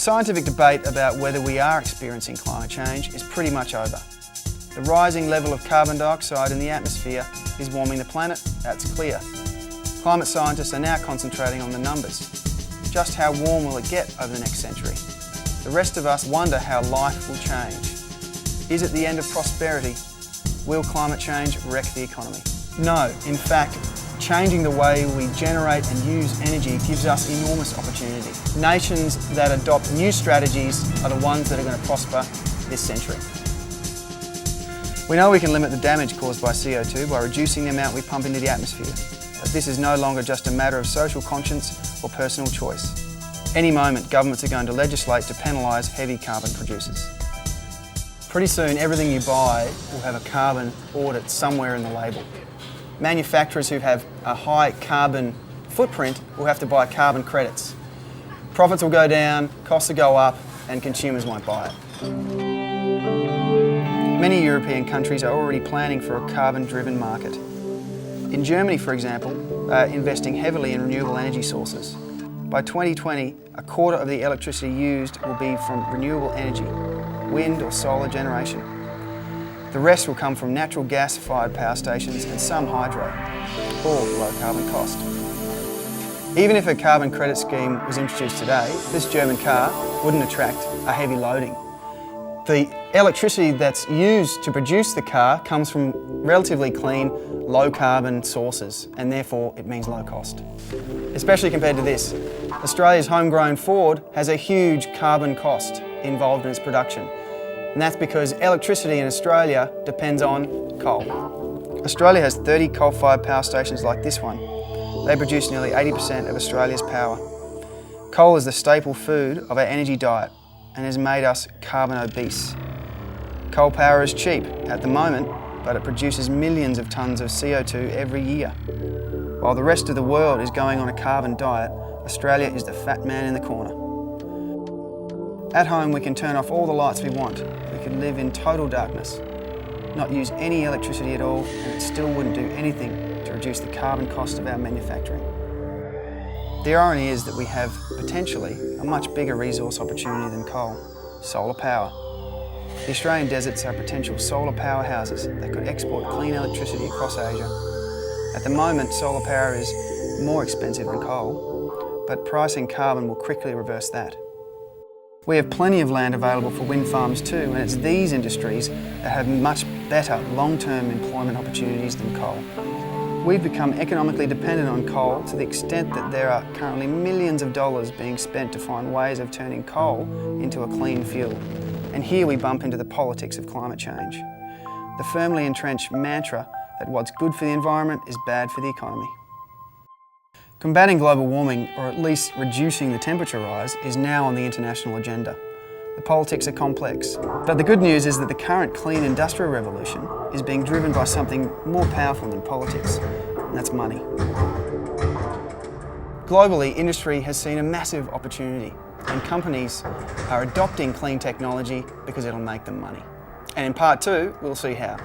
The scientific debate about whether we are experiencing climate change is pretty much over. The rising level of carbon dioxide in the atmosphere is warming the planet, that's clear. Climate scientists are now concentrating on the numbers. Just how warm will it get over the next century? The rest of us wonder how life will change. Is it the end of prosperity? Will climate change wreck the economy? No, in fact, changing the way we generate and use energy gives us enormous opportunity. Nations that adopt new strategies are the ones that are going to prosper this century. We know we can limit the damage caused by CO2 by reducing the amount we pump into the atmosphere, but this is no longer just a matter of social conscience or personal choice. Any moment, governments are going to legislate to penalise heavy carbon producers. Pretty soon, everything you buy will have a carbon audit somewhere in the label. Manufacturers who have a high carbon footprint will have to buy carbon credits. Profits will go down, costs will go up, and consumers won't buy it. Many European countries are already planning for a carbon-driven market. In Germany, for example, they are investing heavily in renewable energy sources. By 2020, a quarter of the electricity used will be from renewable energy, wind or solar generation. The rest will come from natural gas-fired power stations and some hydro, all low carbon cost. Even if a carbon credit scheme was introduced today, this German car wouldn't attract a heavy loading. The electricity that's used to produce the car comes from relatively clean, low carbon sources, and therefore it means low cost. Especially compared to this, Australia's homegrown Ford has a huge carbon cost involved in its production. And that's because electricity in Australia depends on coal. Australia has 30 coal-fired power stations like this one. They produce nearly 80% of Australia's power. Coal is the staple food of our energy diet and has made us carbon obese. Coal power is cheap at the moment, but it produces millions of tonnes of CO2 every year. While the rest of the world is going on a carbon diet, Australia is the fat man in the corner. At home, we can turn off all the lights we want. We can live in total darkness, not use any electricity at all, and it still wouldn't do anything to reduce the carbon cost of our manufacturing. The irony is that we have, potentially, a much bigger resource opportunity than coal: solar power. The Australian deserts are potential solar powerhouses that could export clean electricity across Asia. At the moment, solar power is more expensive than coal, but pricing carbon will quickly reverse that. We have plenty of land available for wind farms too, and it's these industries that have much better long-term employment opportunities than coal. We've become economically dependent on coal to the extent that there are currently millions of dollars being spent to find ways of turning coal into a clean fuel. And here we bump into the politics of climate change. The firmly entrenched mantra that what's good for the environment is bad for the economy. Combating global warming, or at least reducing the temperature rise, is now on the international agenda. The politics are complex, but the good news is that the current clean industrial revolution is being driven by something more powerful than politics, and that's money. Globally, industry has seen a massive opportunity, and companies are adopting clean technology because it'll make them money. And in part two, we'll see how.